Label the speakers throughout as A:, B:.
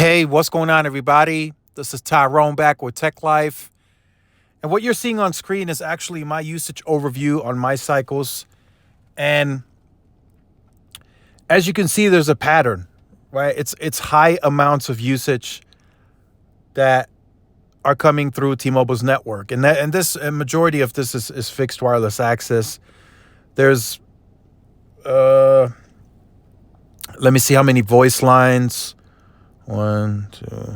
A: Hey, what's going on, everybody? This is Tyrone back with Tech Life. And what you're seeing on screen is actually my usage overview on my cycles. And as you can see, there's a pattern, right? It's high amounts of usage that are coming through T-Mobile's network. And this a majority of this is fixed wireless access. There's let me see how many voice lines. One, two.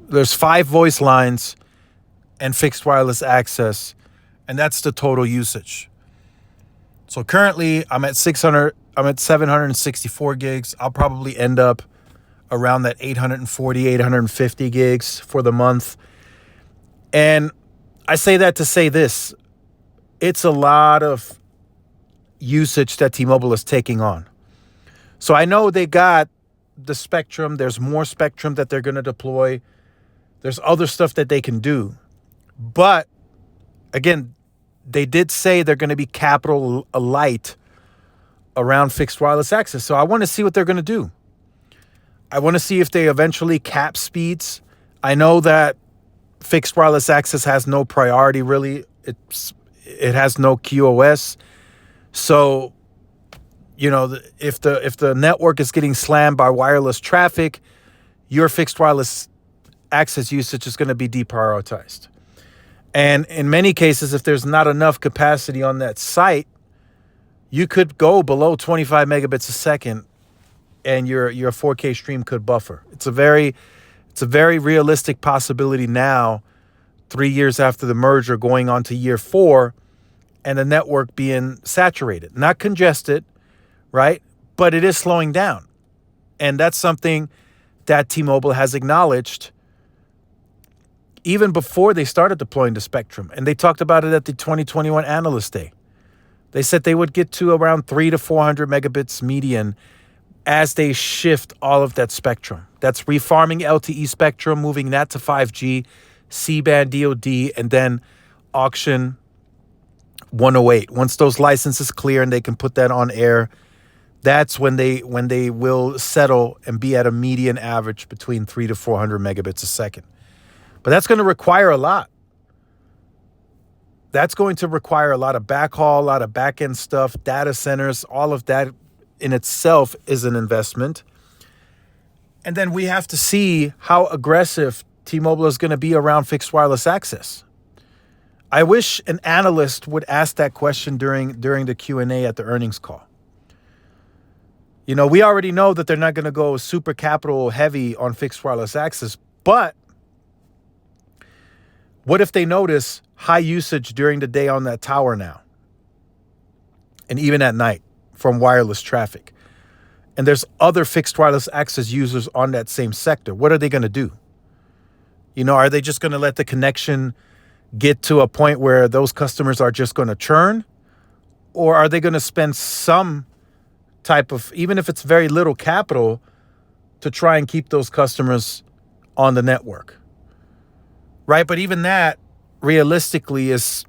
A: There's 5 voice lines and fixed wireless access, and that's the total usage. So currently I'm at 764 gigs. I'll probably end up around that 840, 850 gigs for the month. And I say that to say this. It's a lot of usage that T-Mobile is taking on. So I know they got the spectrum. There's more spectrum that they're going to deploy. There's other stuff that they can do. But again, they did say they're going to be capital light around fixed wireless access. So I want to see what they're going to do. I want to see if they eventually cap speeds. I know that fixed wireless access has no priority, really. It has no QoS. So, you know, if the network is getting slammed by wireless traffic, your fixed wireless access usage is going to be deprioritized. And in many cases, if there's not enough capacity on that site, you could go below 25 megabits a second and your 4K stream could buffer. It's a very realistic possibility now, 3 years after the merger, going on to year 4, and the network being saturated, not congested, right? But it is slowing down. And that's something that T-Mobile has acknowledged even before they started deploying the spectrum. And they talked about it at the 2021 Analyst Day. They said they would get to around 300 to 400 megabits median as they shift all of that spectrum. That's refarming LTE spectrum, moving that to 5G, C-band DoD, and then auction 108. Once those licenses clear and they can put that on air, that's when they will settle and be at a median average between 300 to 400 megabits a second. But that's going to require a lot. That's going to require a lot of backhaul, a lot of back-end stuff, data centers. All of that in itself is an investment. And then we have to see how aggressive T-Mobile is going to be around fixed wireless access. I wish an analyst would ask that question during the Q&A at the earnings call. You know, we already know that they're not going to go super capital heavy on fixed wireless access, but what if they notice high usage during the day on that tower now? And even at night from wireless traffic. And there's other fixed wireless access users on that same sector. What are they going to do? You know, are they just going to let the connection get to a point where those customers are just going to churn? Or are they going to spend some type of, even if it's very little capital, to try and keep those customers on the network? Right? But even that realistically is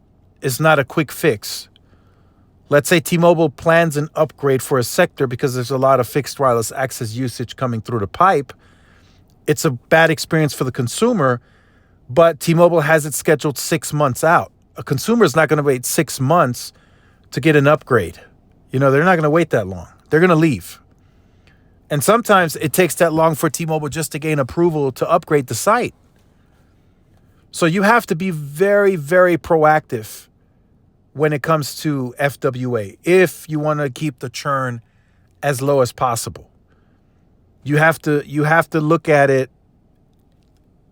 A: not a quick fix. Let's say T-Mobile plans an upgrade for a sector because there's a lot of fixed wireless access usage coming through the pipe. It's a bad experience for the consumer, but T-Mobile has it scheduled 6 months out. A consumer is not going to wait 6 months to get an upgrade. You know, they're not going to wait that long. They're going to leave. And sometimes it takes that long for T-Mobile just to gain approval to upgrade the site. So you have to be very, very proactive when it comes to FWA if you want to keep the churn as low as possible. You have to look at it.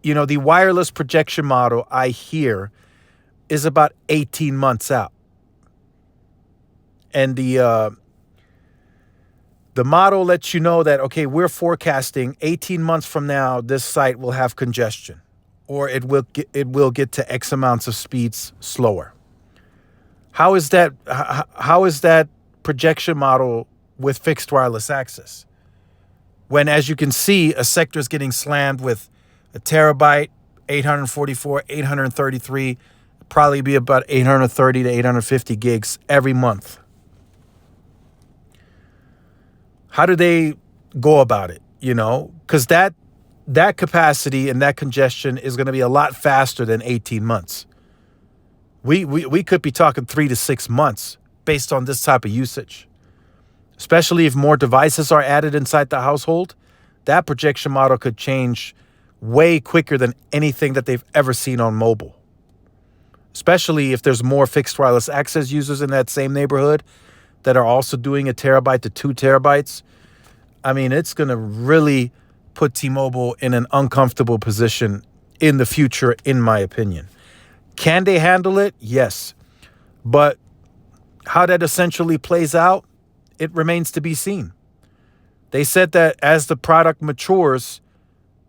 A: You know, the wireless projection model I hear is about 18 months out. And the model lets you know that, okay, we're forecasting 18 months from now, this site will have congestion, or it will get to X amounts of speeds slower. How is that projection model with fixed wireless access? When, as you can see, a sector is getting slammed with a terabyte, 844, 833, probably be about 830 to 850 gigs every month. How do they go about it? You know, because that that capacity and that congestion is going to be a lot faster than 18 months. We could be talking 3 to 6 months based on this type of usage, especially if more devices are added inside the household. That projection model could change way quicker than anything that they've ever seen on mobile, especially if there's more fixed wireless access users in that same neighborhood that are also doing 1 terabyte to 2 terabytes. I mean, it's going to really put T-Mobile in an uncomfortable position in the future, in my opinion. Can they handle it? Yes. But how that essentially plays out, it remains to be seen. They said that as the product matures,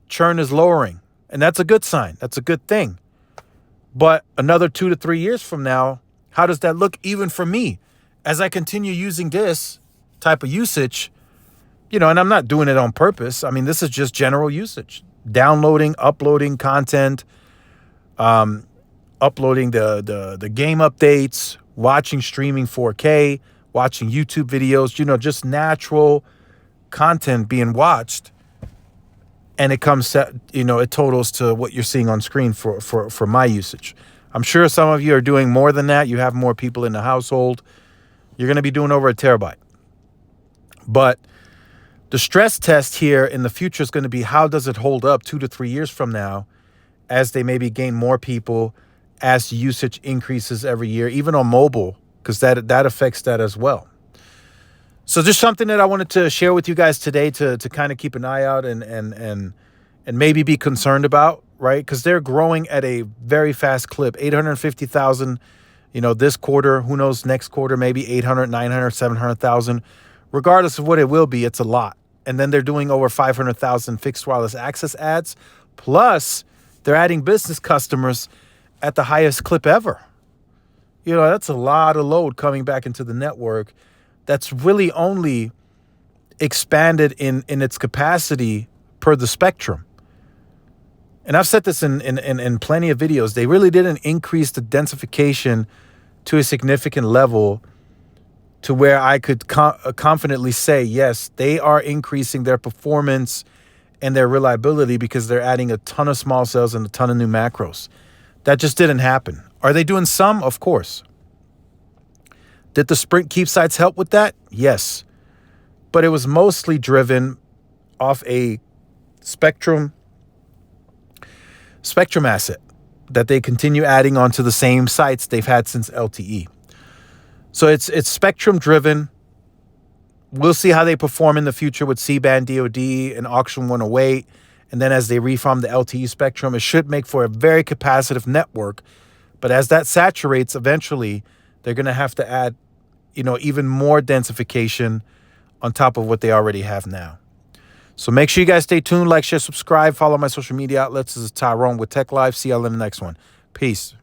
A: churn is lowering. And that's a good sign. That's a good thing. But another 2 to 3 years from now, how does that look even for me? As I continue using this type of usage, and I'm not doing it on purpose. I mean, this is just general usage. Downloading, uploading content, uploading the game updates, watching streaming 4K, watching YouTube videos, just natural content being watched. And it comes to, it totals to what you're seeing on screen for my usage. I'm sure some of you are doing more than that. You have more people in the household. You're going to be doing over 1 terabyte. But the stress test here in the future is going to be, how does it hold up 2 to 3 years from now as they maybe gain more people, as usage increases every year, even on mobile, because that affects that as well. So just something that I wanted to share with you guys today to kind of keep an eye out and maybe be concerned about, right? Because they're growing at a very fast clip. 850,000, this quarter. Who knows, next quarter, maybe 800, 900, 700,000. Regardless of what it will be, it's a lot. And then they're doing over 500,000 fixed wireless access ads. Plus, they're adding business customers at the highest clip ever. That's a lot of load coming back into the network. That's really only expanded in its capacity per the spectrum. And I've said this in plenty of videos. They really didn't increase the densification to a significant level to where I could confidently say, yes, they are increasing their performance and their reliability because they're adding a ton of small cells and a ton of new macros. That just didn't happen. Are they doing some? Of course. Did the Sprint Keep sites help with that? Yes. But it was mostly driven off a spectrum asset that they continue adding onto the same sites they've had since LTE. So it's spectrum driven. We'll see how they perform in the future with C-band DoD and Auction 108. And then as they reform the LTE spectrum, it should make for a very capacitive network. But as that saturates, eventually, they're going to have to add, even more densification on top of what they already have now. So make sure you guys stay tuned, like, share, subscribe, follow my social media outlets. This is Tyrone with Tech Live. See y'all in the next one. Peace.